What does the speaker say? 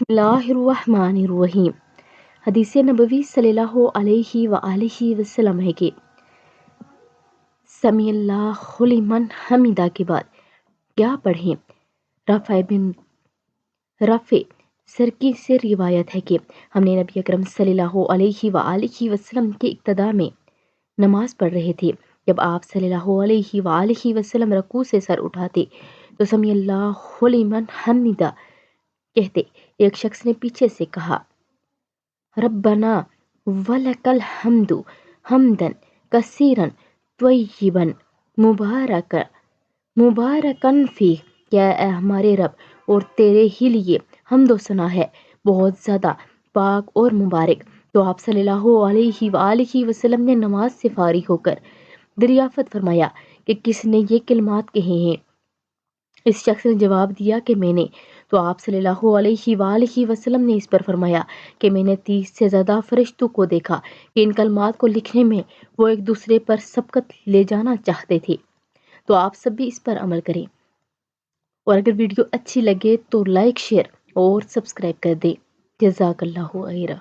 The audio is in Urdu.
اللہ الرحمن الرحیم۔ حدیث نبوی صلی اللہ علیہ وآلہ وسلم ہے کہ سمیع اللہ لمن حمدہ کے بعد کیا پڑھیں؟ رافع سرکی سے روایت ہے کہ ہم نے نبی اکرم صلی اللہ علیہ وآلہ وسلم کے اقتداء میں نماز پڑھ رہے تھے۔ جب آپ صلی اللہ علیہ وآلہ وسلم رکوع سے سر اٹھاتے تو سمیع اللہ لمن حمدہ کہتے۔ ایک شخص نے پیچھے سے کہا، ربنا ولک الحمد حمدن کثیرن طیبن مبارکن فیہ، کیا اے ہمارے رب، اور تیرے ہی لیے حمد و ثنا ہے، بہت زیادہ پاک اور مبارک۔ تو آپ صلی اللہ علیہ وآلہ وسلم نے نماز سے فارغ ہو کر دریافت فرمایا کہ کس نے یہ کلمات کہے ہیں؟ اس شخص نے جواب دیا کہ میں نے۔ تو آپ صلی اللہ علیہ وآلہ وسلم نے اس پر فرمایا کہ میں نے 30 سے زیادہ فرشتوں کو دیکھا کہ ان کلمات کو لکھنے میں وہ ایک دوسرے پر سبقت لے جانا چاہتے تھے۔ تو آپ سب بھی اس پر عمل کریں، اور اگر ویڈیو اچھی لگے تو لائک، شیئر اور سبسکرائب کر دیں۔ جزاک اللہ خیرہ۔